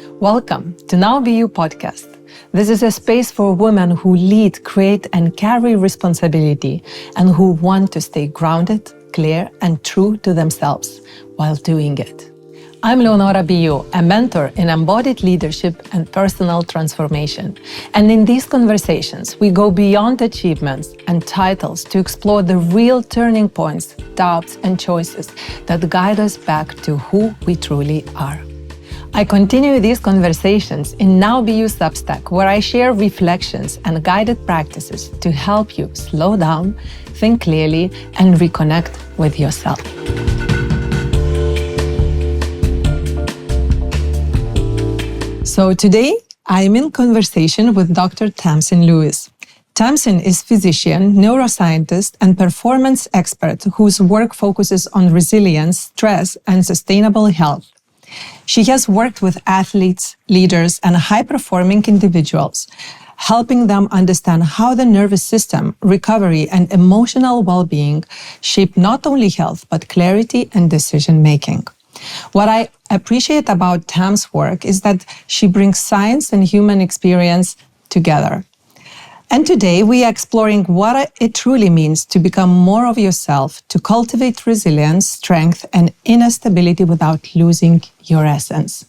Welcome to Now Be You podcast. This is a space for women who lead, create, and carry responsibility and who want to stay grounded, clear, and true to themselves while doing it. I'm Leonora, a mentor in embodied leadership and personal transformation. And in these conversations, we go beyond achievements and titles to explore the real turning points, doubts, and choices that guide us back to who we truly are. I continue these conversations in Now Be You Substack, where I share reflections and guided practices to help you slow down, think clearly, and reconnect with yourself. So today, I'm in conversation with Dr. Tamsin Lewis. Tamsin is physician, neuroscientist, and performance expert whose work focuses on resilience, stress, and sustainable health. She has worked with athletes, leaders, and high-performing individuals, helping them understand how the nervous system, recovery, and emotional well-being shape not only health, but clarity and decision-making. What I appreciate about Tam's work is that she brings science and human experience together. And today we are exploring what it truly means to become more of yourself, to cultivate resilience, strength, and inner stability without losing your essence.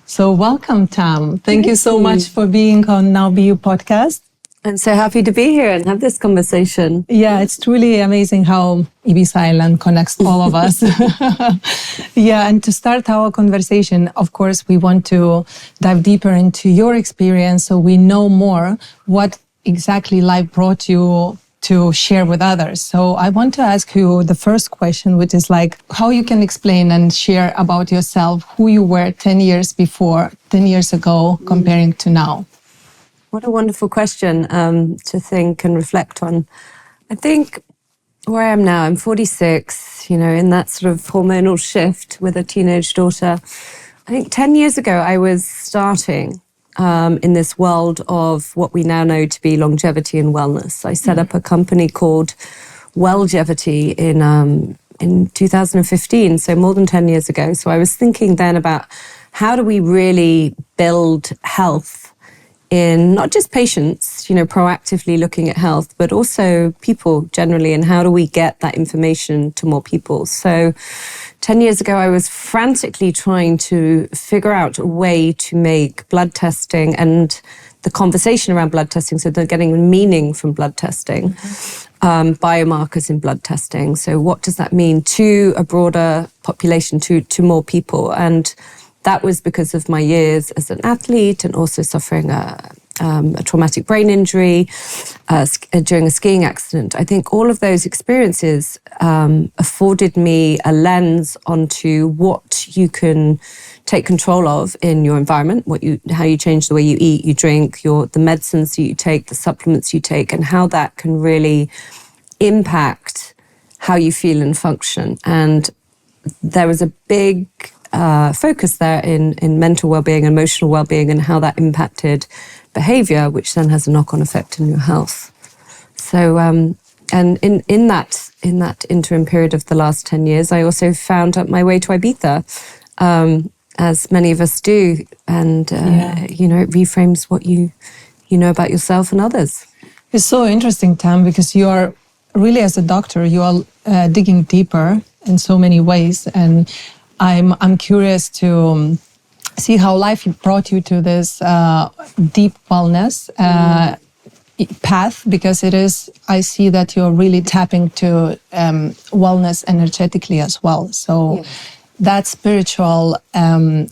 So welcome, Tam. Thank you so much for being on Now Be You podcast. I'm so happy to be here and have this conversation. Yeah, it's truly amazing how Ibiza Island connects all of us. Yeah, and to start our conversation, of course, we want to dive deeper into your experience so we know more what exactly life brought you to share with others. So I want to ask you the first question, which is like how you can explain and share about yourself, who you were 10 years ago, comparing to now. What a wonderful question to think and reflect on. I think where I am now, I'm 46, in that sort of hormonal shift with a teenage daughter. I think 10 years ago, I was starting in this world of what we now know to be longevity and wellness. I set up a company called Wellgevity in 2015, so more than 10 years ago. So I was thinking then about how do we really build health in not just patients, proactively looking at health, but also people generally, and how do we get that information to more people? So 10 years ago, I was frantically trying to figure out a way to make blood testing and the conversation around blood testing, so they're getting meaning from blood testing, biomarkers in blood testing. So what does that mean to a broader population, to more people? And that was because of my years as an athlete and also suffering a traumatic brain injury during a skiing accident. I think all of those experiences afforded me a lens onto what you can take control of in your environment, how you change the way you eat, you drink, the medicines you take, the supplements you take, and how that can really impact how you feel and function. And there was a big focus there in mental well-being, emotional well-being, and how that impacted behavior, which then has a knock-on effect in your health. So, and in that interim period of the last 10 years, I also found out my way to Ibiza, as many of us do, and it reframes what you know about yourself and others. It's so interesting, Tam, because you are really, as a doctor, you are digging deeper in so many ways, and I'm curious to see how life brought you to this deep wellness path, because I see that you're really tapping to wellness energetically as well. So that spiritual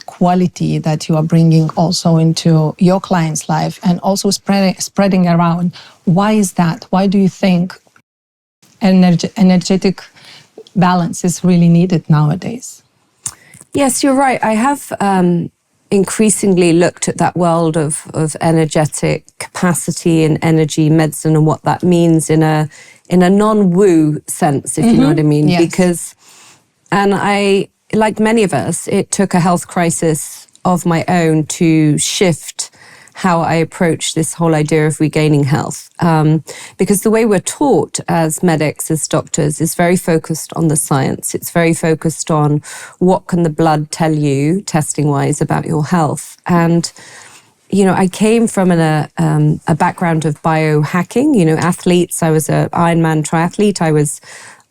quality that you are bringing also into your client's life and also spreading around. Why is that? Why do you think energetic balance is really needed nowadays? Yes, you're right. I have increasingly looked at that world of energetic capacity and energy medicine and what that means in a non-woo sense, if you know what I mean. Yes. And I, like many of us, it took a health crisis of my own to shift how I approach this whole idea of regaining health. Because the way we're taught as medics, as doctors, is very focused on the science. It's very focused on what can the blood tell you, testing-wise, about your health. And I came from a background of biohacking, athletes. I was an Ironman triathlete. I was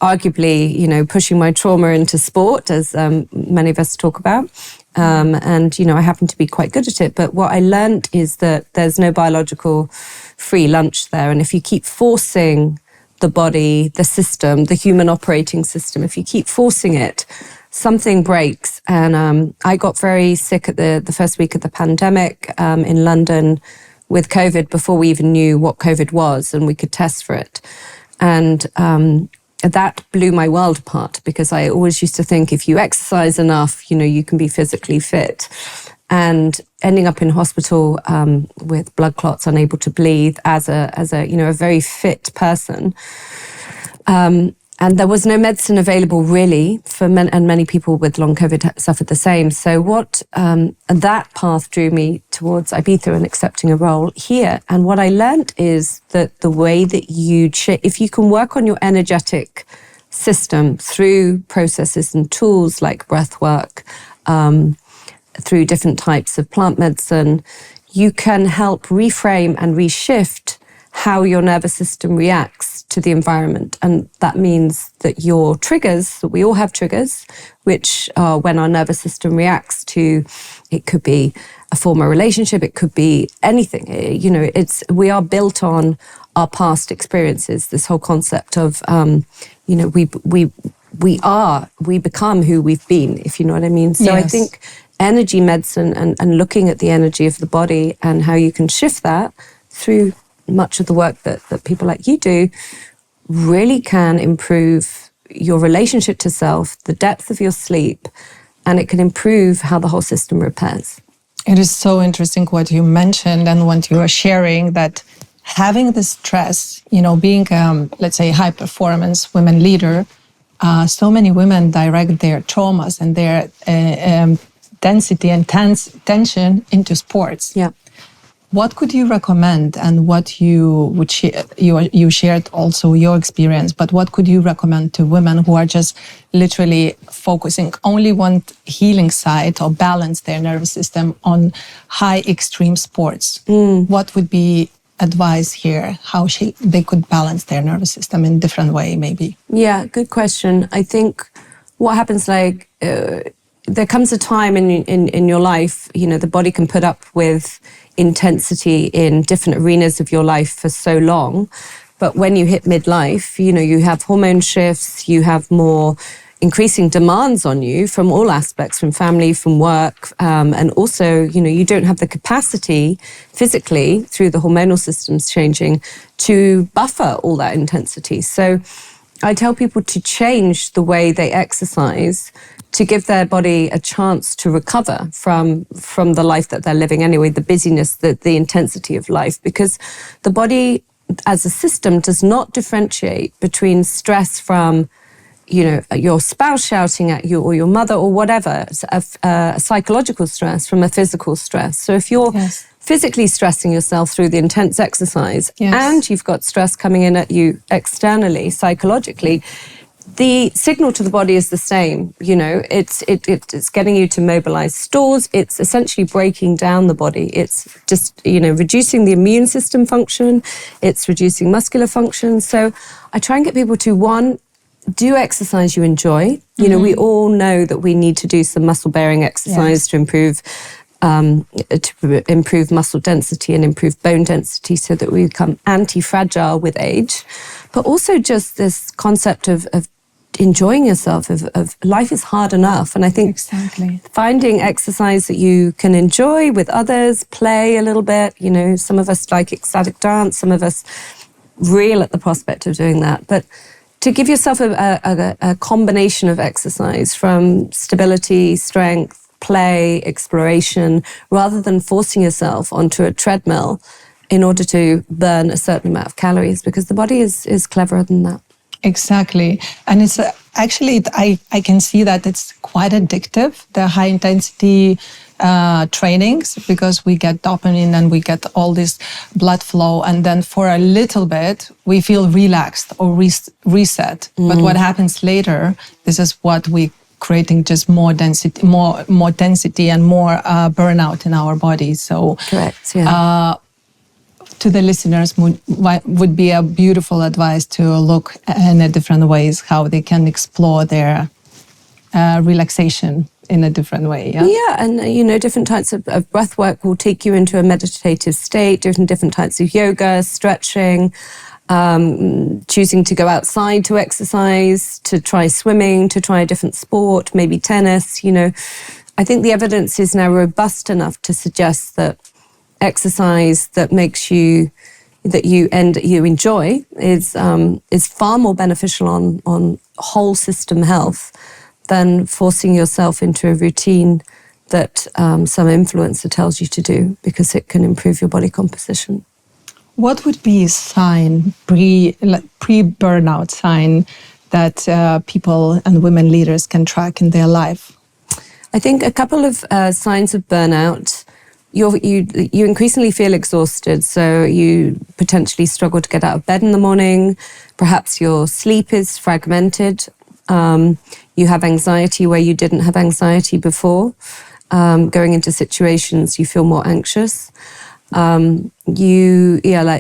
arguably, pushing my trauma into sport, as many of us talk about. And, I happen to be quite good at it. But what I learned is that there's no biological free lunch there. And if you keep forcing the body, the system, the human operating system, if you keep forcing it, something breaks. And I got very sick at the first week of the pandemic in London with COVID before we even knew what COVID was and we could test for it. And that blew my world apart, because I always used to think if you exercise enough, you can be physically fit. And ending up in hospital with blood clots, unable to breathe, as a very fit person. And there was no medicine available really for many people with long COVID suffered the same. So that path drew me towards Ibiza and accepting a role here. And what I learned is that the way that if you can work on your energetic system through processes and tools like breathwork, through different types of plant medicine, you can help reframe and reshift how your nervous system reacts to the environment. And that means that your triggers, that we all have triggers, which are when our nervous system reacts to, it could be a former relationship, it could be anything. We are built on our past experiences, this whole concept of, we become who we've been, if you know what I mean. So yes. I think energy medicine and looking at the energy of the body and how you can shift that through much of the work that people like you do really can improve your relationship to self, the depth of your sleep, and it can improve how the whole system repairs. It is so interesting what you mentioned and what you are sharing, that having the stress, being, let's say, high performance women leader, so many women direct their traumas and their density and tension into sports. Yeah. What could you recommend, and what you shared also your experience, but what could you recommend to women who are just literally focusing only one healing side or balance their nervous system on high extreme sports? What would be advice here, how they could balance their nervous system in a different way maybe? Yeah, good question. I think what happens, there comes a time in your life, the body can put up with intensity in different arenas of your life for so long. But when you hit midlife, you have hormone shifts, you have more increasing demands on you from all aspects, from family, from work. And also, you don't have the capacity physically through the hormonal systems changing to buffer all that intensity. So I tell people to change the way they exercise to give their body a chance to recover from the life that they're living anyway, the busyness, the intensity of life, because the body as a system does not differentiate between stress from, your spouse shouting at you or your mother or whatever, a psychological stress from a physical stress. So if you're physically stressing yourself through the intense exercise and you've got stress coming in at you externally, psychologically, the signal to the body is the same. It's getting you to mobilize stores. It's essentially breaking down the body. It's just, reducing the immune system function. It's reducing muscular function. So I try and get people to, one, do exercise you enjoy. We all know that we need to do some muscle bearing exercise to improve muscle density and improve bone density so that we become anti-fragile with age. But also just this concept of enjoying yourself, of life is hard enough. And I think finding exercise that you can enjoy with others, play a little bit, some of us like ecstatic dance, some of us reel at the prospect of doing that. But to give yourself a combination of exercise from stability, strength, play, exploration, rather than forcing yourself onto a treadmill in order to burn a certain amount of calories, because the body is cleverer than that. Exactly. And it's actually, I can see that it's quite addictive, the high intensity trainings because we get dopamine and we get all this blood flow. And then for a little bit, we feel relaxed or reset. But what happens later, this is what we creating just more density, more density and more burnout in our bodies. So correct, yeah. To the listeners would be a beautiful advice to look in a different ways how they can explore their relaxation in a different way. Yeah, and different types of breath work will take you into a meditative state, different types of yoga, stretching, choosing to go outside to exercise, to try swimming, to try a different sport, maybe tennis. I think the evidence is now robust enough to suggest that exercise that makes you enjoy is far more beneficial on whole system health than forcing yourself into a routine that some influencer tells you to do, because it can improve your body composition. What would be a sign, pre-burnout sign, that people and women leaders can track in their life? I think a couple of signs of burnout. You increasingly feel exhausted, so you potentially struggle to get out of bed in the morning. Perhaps your sleep is fragmented. You have anxiety where you didn't have anxiety before. Going into situations, you feel more anxious. Like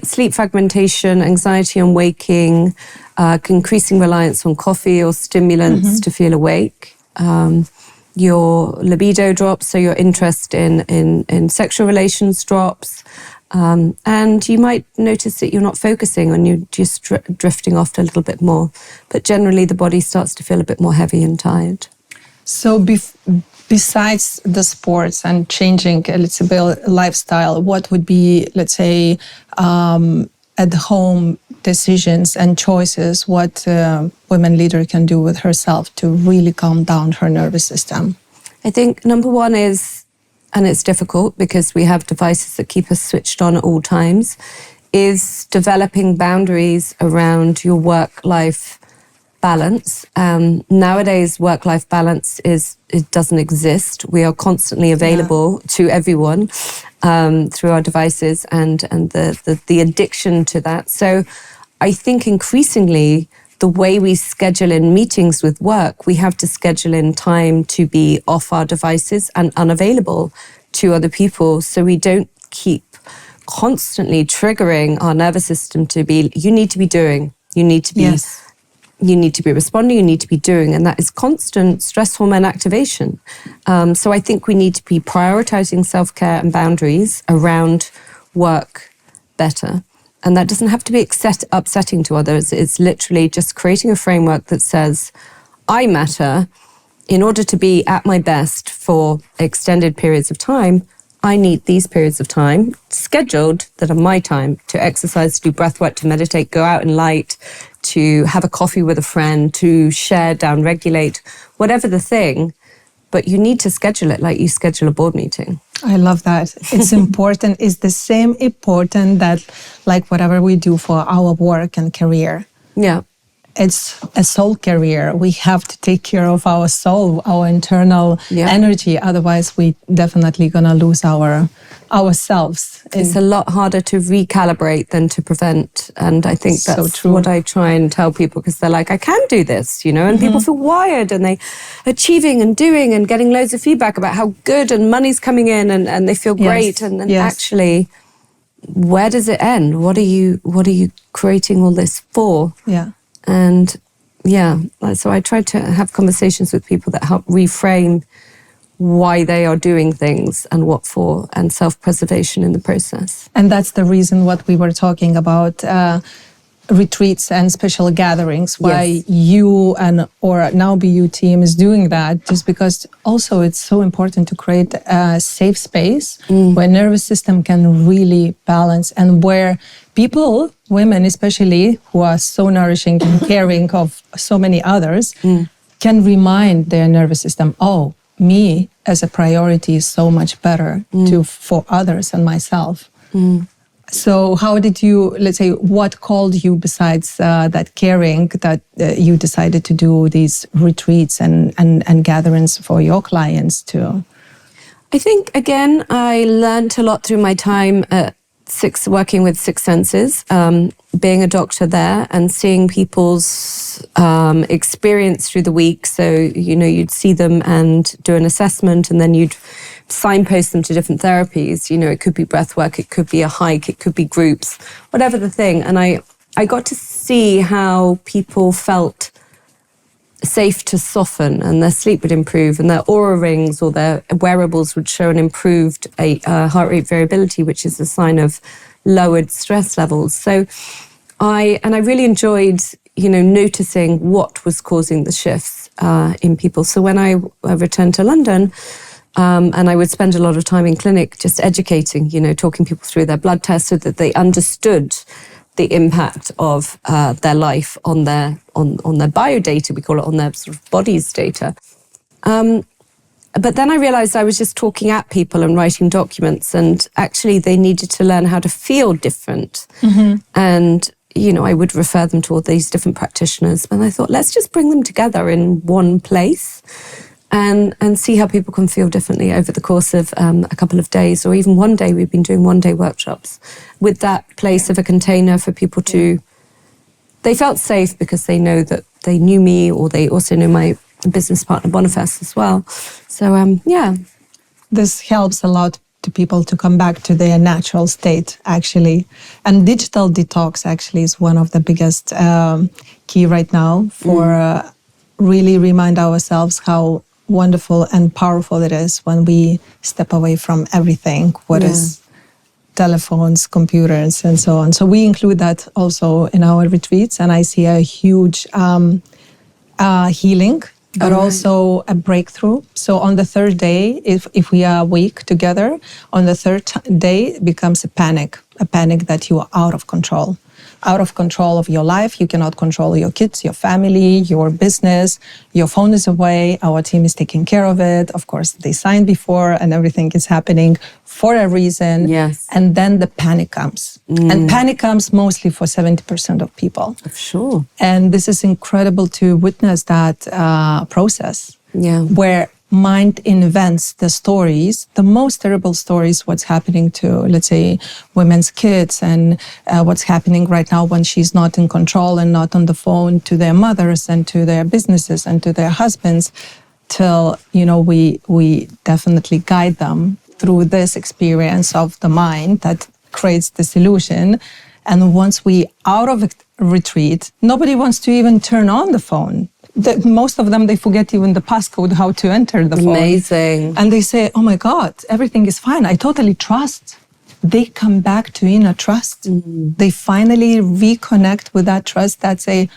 sleep fragmentation, anxiety on waking, increasing reliance on coffee or stimulants to feel awake. Your libido drops, so your interest in sexual relations drops. And you might notice that you're not focusing and you're just drifting off a little bit more. But generally, the body starts to feel a bit more heavy and tired. So besides the sports and changing, let's say, lifestyle, what would be, let's say, at-home decisions and choices, what women leader can do with herself to really calm down her nervous system? I think number one is, and it's difficult because we have devices that keep us switched on at all times, is developing boundaries around your work-life balance. Nowadays, work-life balance it doesn't exist. We are constantly available to everyone through our devices and the addiction to that. So I think increasingly the way we schedule in meetings with work, we have to schedule in time to be off our devices and unavailable to other people, so we don't keep constantly triggering our nervous system to be, you need to be doing, you need to be you need to be responding, you need to be doing, and that is constant stress hormone activation. So I think we need to be prioritizing self-care and boundaries around work better. And that doesn't have to be upsetting to others. It's literally just creating a framework that says, I matter. In order to be at my best for extended periods of time, I need these periods of time scheduled that are my time to exercise, to do breath work, to meditate, go out in light, to have a coffee with a friend, to share, down regulate, whatever the thing. But you need to schedule it like you schedule a board meeting. I love that. It's important. It's the same important that like whatever we do for our work and career. Yeah. It's a soul career. We have to take care of our soul, our internal energy. Otherwise, we definitely gonna lose ourselves. It's a lot harder to recalibrate than to prevent. And I think that's what I try and tell people, because they're like, I can do this, and people feel wired and they achieving and doing and getting loads of feedback about how good and money's coming in and they feel great. And then actually, where does it end? What are you creating all this for? Yeah. And so I try to have conversations with people that help reframe why they are doing things and what for, and self-preservation in the process. And that's the reason what we were talking about, retreats and special gatherings, why you or Now Be You team is doing that, just because also it's so important to create a safe space where nervous system can really balance, and where people, women especially, who are so nourishing and caring of so many others, can remind their nervous system, oh, me as a priority is so much better for others and myself. So how did you, let's say, what called you besides that caring, that you decided to do these retreats and gatherings for your clients too? I think, again, I learned a lot through my time at working with Six Senses, being a doctor there and seeing people's experience through the week. So, you'd see them and do an assessment, and then you'd signpost them to different therapies. It could be breathwork, it could be a hike, it could be groups, whatever the thing. And I got to see how people felt safe to soften, and their sleep would improve, and their aura rings or their wearables would show an improved heart rate variability, which is a sign of lowered stress levels. So I really enjoyed, noticing what was causing the shifts in people. So when I returned to London, and I would spend a lot of time in clinic just educating, talking people through their blood tests so that they understood the impact of their life on their biodata, we call it, on their sort of body's data. But then I realized I was just talking at people and writing documents, and actually they needed to learn how to feel different. Mm-hmm. And, I would refer them to all these different practitioners. And I thought, let's just bring them together in one place and see how people can feel differently over the course of a couple of days, or even one day. We've been doing one-day workshops with that place of a container for people to, they felt safe because they know that they knew me, or they also knew my business partner Boniface as well. So, This helps a lot to people to come back to their natural state, actually. And digital detox actually is one of the biggest key right now for really remind ourselves how wonderful and powerful it is when we step away from everything, what is telephones, computers, and so on. So we include that also in our retreats, and I see a huge healing, but also a breakthrough. So on the third day, if we are a week together, on the third day it becomes a panic that you are out of control of your life. You cannot control your kids, your family, your business. Your phone is away. Our team is taking care of it. Of course, they signed before and everything is happening for a reason. Yes. And then the panic comes. And panic comes mostly for 70% of people. Sure. And this is incredible to witness that process. Yeah. Where mind invents the stories, the most terrible stories, what's happening to, let's say, women's kids, and what's happening right now when she's not in control and not on the phone, to their mothers and to their businesses and to their husbands, till, we definitely guide them through this experience of the mind that creates this illusion. And once we out of retreat, nobody wants to even turn on the phone. Most of them, they forget even the passcode, how to enter the phone. Amazing. And they say, oh my God, everything is fine. I totally trust. They come back to inner trust. They finally reconnect with that trust that say,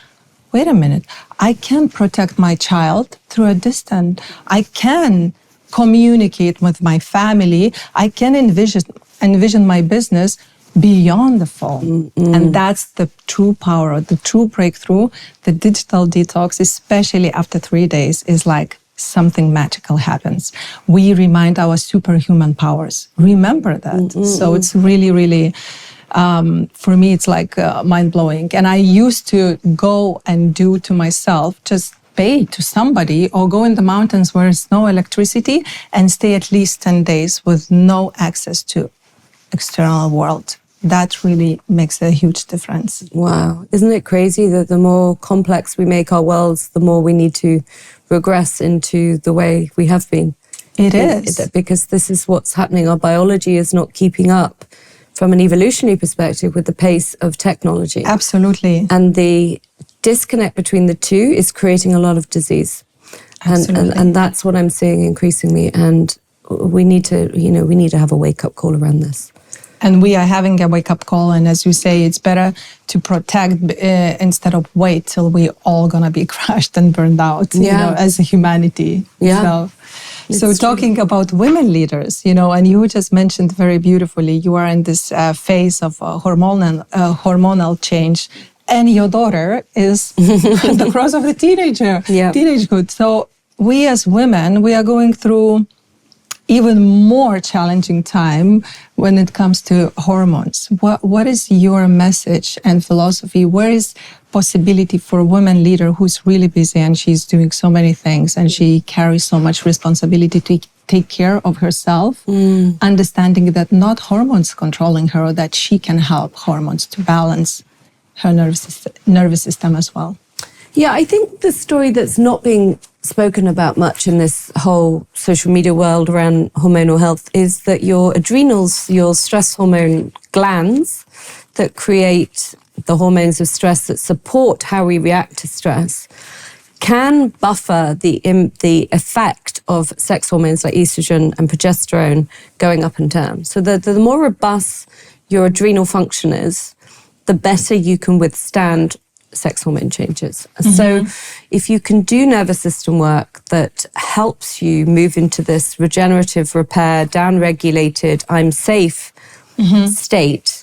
wait a minute, I can protect my child through a distance. I can communicate with my family. I can envision my business beyond the phone. And that's the true power, the true breakthrough. The digital detox, especially after 3 days, is like something magical happens. We remind our superhuman powers. Remember that. So it's really, really, for me, it's like mind-blowing. And I used to go and do to myself, just pay to somebody or go in the mountains where there's no electricity and stay at least 10 days with no access to external world. That really makes a huge difference. Wow. Isn't it crazy that the more complex we make our worlds, the more we need to regress into the way we have been? It is. Because this is what's happening. Our biology is not keeping up from an evolutionary perspective with the pace of technology. Absolutely. And the disconnect between the two is creating a lot of disease. And that's what I'm seeing increasingly. And we need to have a wake-up call around this. And we are having a wake-up call. And as you say, it's better to protect instead of wait till we all gonna be crushed and burned out, as a humanity. Yeah. So talking about women leaders, and you just mentioned very beautifully, you are in this phase of hormonal change. And your daughter is at the cross of the teenagehood. So we as women, we are going through even more challenging time when it comes to hormones. What is your message and philosophy? Where is possibility for a woman leader who's really busy and she's doing so many things and she carries so much responsibility to take care of herself, understanding that not hormones controlling her, that she can help hormones to balance her nervous system as well. Yeah, I think the story that's not being spoken about much in this whole social media world around hormonal health is that your adrenals, your stress hormone glands that create the hormones of stress that support how we react to stress, can buffer the effect of sex hormones like estrogen and progesterone going up and down. So the more robust your adrenal function is, the better you can withstand sex hormone changes. So if you can do nervous system work that helps you move into this regenerative repair, down-regulated, I'm safe state,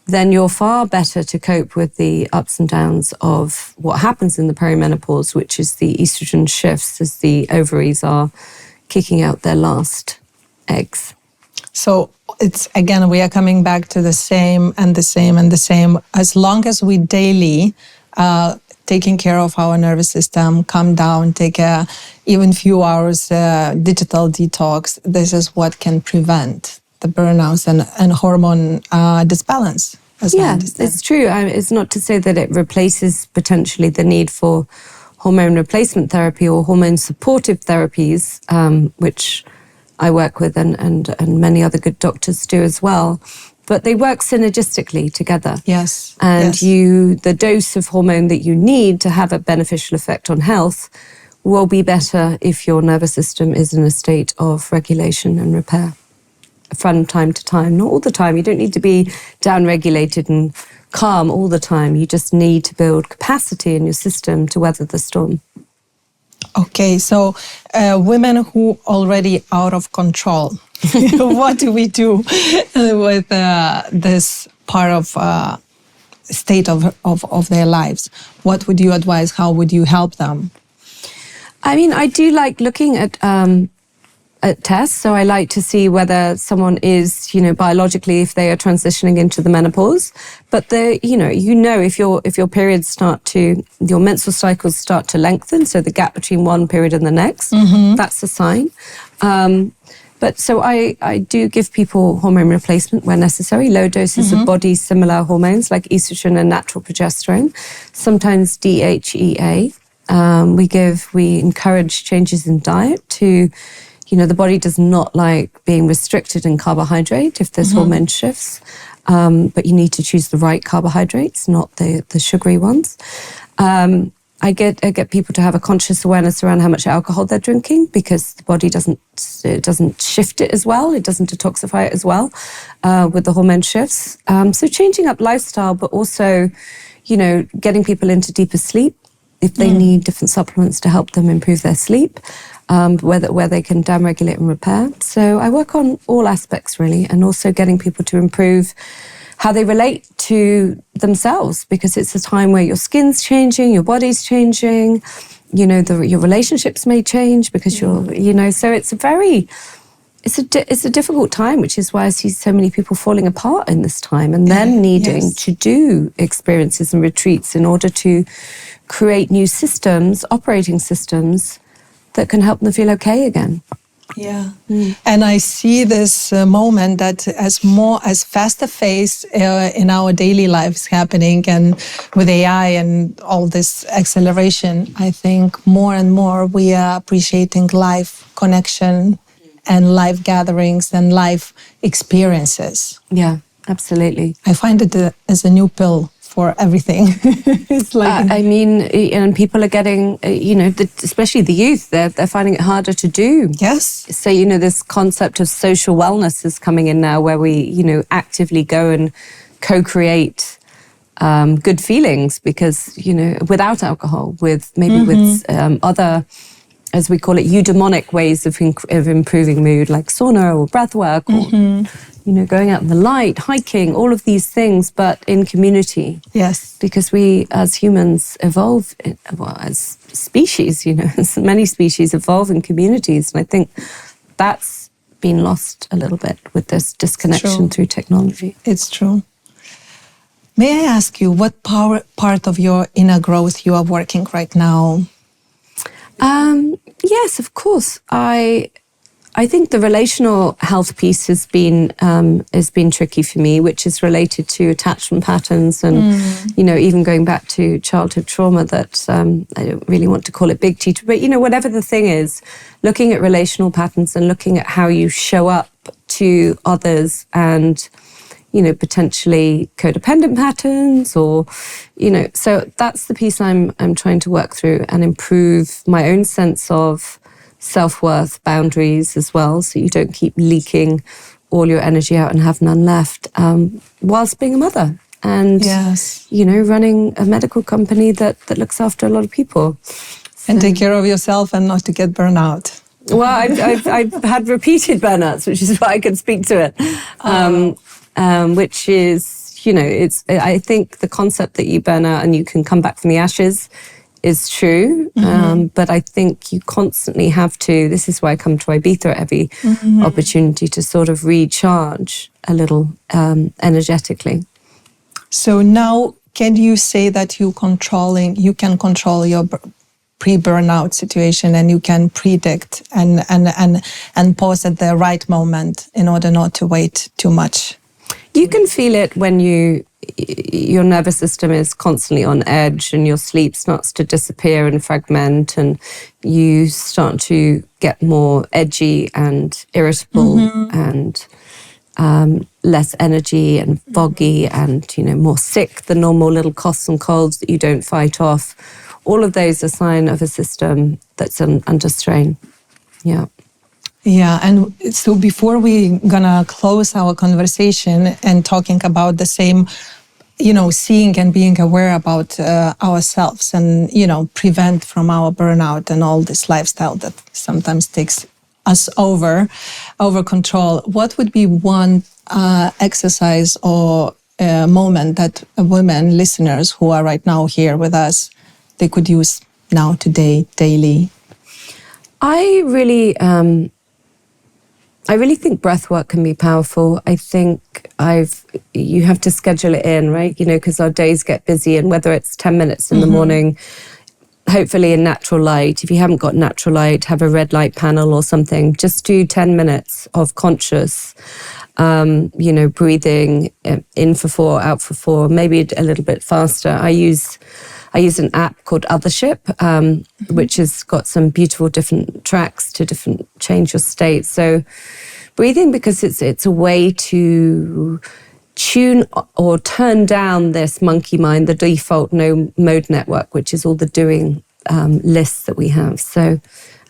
then you're far better to cope with the ups and downs of what happens in the perimenopause, which is the estrogen shifts as the ovaries are kicking out their last eggs. So it's, again, we are coming back to the same and the same and the same. As long as we daily taking care of our nervous system, calm down, take even few hours digital detox, this is what can prevent the burnouts and hormone disbalance. Yeah, it's true. It's not to say that it replaces potentially the need for hormone replacement therapy or hormone supportive therapies, which I work with and many other good doctors do as well. But they work synergistically together. Yes. And the dose of hormone that you need to have a beneficial effect on health will be better if your nervous system is in a state of regulation and repair from time to time. Not all the time. You don't need to be down-regulated and calm all the time. You just need to build capacity in your system to weather the storm. Okay, so women who already out of control, what do we do with this part of state of their lives? What would you advise? How would you help them? I mean, I do like looking at tests. So I like to see whether someone is, biologically, if they are transitioning into the menopause. But if your periods start to, your menstrual cycles start to lengthen, so the gap between one period and the next, that's a sign. But so I do give people hormone replacement where necessary, low doses of body similar hormones like estrogen and natural progesterone, sometimes DHEA. We encourage changes in diet to, the body does not like being restricted in carbohydrate if there's hormone shifts, but you need to choose the right carbohydrates, not the sugary ones. I get people to have a conscious awareness around how much alcohol they're drinking because the body doesn't shift it as well. It doesn't detoxify it as well with the hormone shifts. So changing up lifestyle, but also, getting people into deeper sleep if they need different supplements to help them improve their sleep, where they can downregulate and repair. So I work on all aspects really, and also getting people to improve how they relate to themselves, because it's a time where your skin's changing, your body's changing, your relationships may change because so it's a difficult time, which is why I see so many people falling apart in this time and then needing to do experiences and retreats in order to create new systems, operating systems that can help them feel okay again. Yeah. And I see this moment that as faster pace in our daily lives happening, and with AI and all this acceleration, I think more and more we are appreciating life connection and life gatherings and life experiences. Yeah, absolutely. I find it as a new pill for everything. It's like and people are getting, especially the youth, they're finding it harder to do. Yes. So, this concept of social wellness is coming in now, where we, actively go and co-create good feelings because, without alcohol, with other, as we call it, eudaimonic ways of improving mood, like sauna or breathwork or, going out in the light, hiking, all of these things, but in community. Yes. Because we, as humans, evolve, as species, many species evolve in communities. And I think that's been lost a little bit with this disconnection through technology. It's true. May I ask you what part of your inner growth you are working right now? Yes, of course. I I think the relational health piece has been tricky for me, which is related to attachment patterns and, even going back to childhood trauma that I don't really want to call it big T, but, whatever the thing is, looking at relational patterns and looking at how you show up to others and, potentially codependent patterns or, so that's the piece I'm trying to work through and improve my own sense of self-worth, boundaries as well, so you don't keep leaking all your energy out and have none left, whilst being a mother and, running a medical company that looks after a lot of people. And take care of yourself and not to get burned out. Well, I've had repeated burnouts, which is why I can speak to it, which is, I think the concept that you burn out and you can come back from the ashes is true, but I think you constantly have to, this is why I come to Ibiza at every opportunity to sort of recharge a little energetically. So now, can you say that you can control your pre-burnout situation and you can predict and pause at the right moment in order not to wait too much? You can feel it when your nervous system is constantly on edge and your sleep starts to disappear and fragment and you start to get more edgy and irritable and less energy and foggy and, more sick than normal, little coughs and colds that you don't fight off. All of those are a sign of a system that's under strain. Yeah. Yeah, and so before we're gonna close our conversation and talking about the same, seeing and being aware about ourselves and, prevent from our burnout and all this lifestyle that sometimes takes us over control, what would be one exercise or moment that women, listeners who are right now here with us, they could use now, today, daily? I really think breathwork can be powerful. I think you have to schedule it in, right? Because our days get busy, and whether it's 10 minutes in the morning, hopefully in natural light. If you haven't got natural light, have a red light panel or something. Just do 10 minutes of conscious, breathing in for 4, out for 4, maybe a little bit faster. I use an app called Othership, which has got some beautiful different tracks to change your state. So breathing, because it's a way to tune or turn down this monkey mind, the default no mode network, which is all the doing lists that we have. So,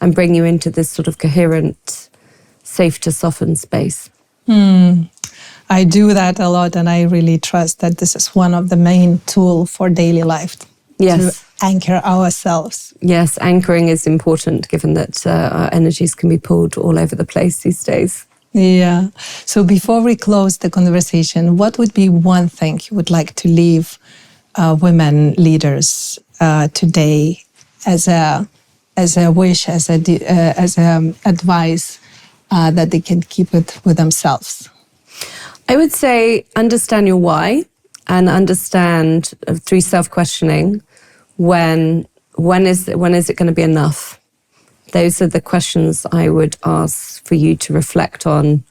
and bring you into this sort of coherent, safe to soften space. I do that a lot, and I really trust that this is one of the main tools for daily life. Yes. To anchor ourselves. Yes, anchoring is important, given that our energies can be pulled all over the place these days. Yeah. So before we close the conversation, what would be one thing you would like to leave women leaders today as a wish, as a advice that they can keep it with themselves? I would say understand your why and understand through self-questioning when is it going to be enough? Those are the questions I would ask for you to reflect on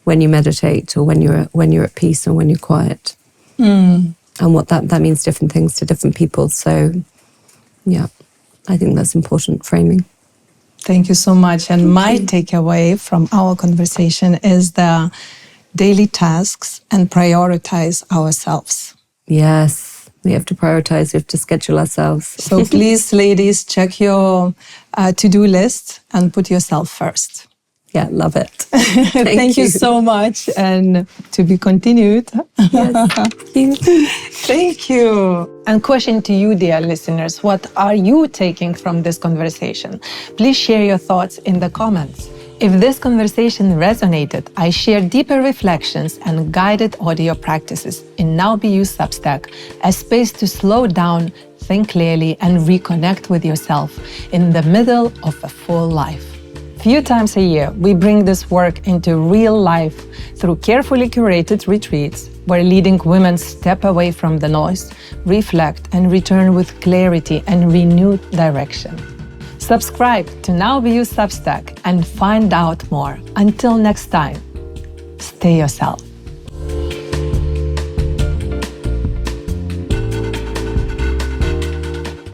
when you meditate or when you're at peace or when you're quiet. And what that means different things to different people. So yeah, I think that's important framing. Thank you so much. And my takeaway from our conversation is the daily tasks and prioritize ourselves. Yes, we have to prioritize, we have to schedule ourselves. So please, ladies, check your to-do list and put yourself first. Yeah, love it. Thank you so much, and to be continued. Yes, thank you. Thank you. And question to you, dear listeners, what are you taking from this conversation? Please share your thoughts in the comments. If this conversation resonated, I share deeper reflections and guided audio practices in Now Be You Substack, a space to slow down, think clearly, and reconnect with yourself in the middle of a full life. Few times a year, we bring this work into real life through carefully curated retreats where leading women step away from the noise, reflect, and return with clarity and renewed direction. Subscribe to Now Be You Substack and find out more. Until next time, stay yourself.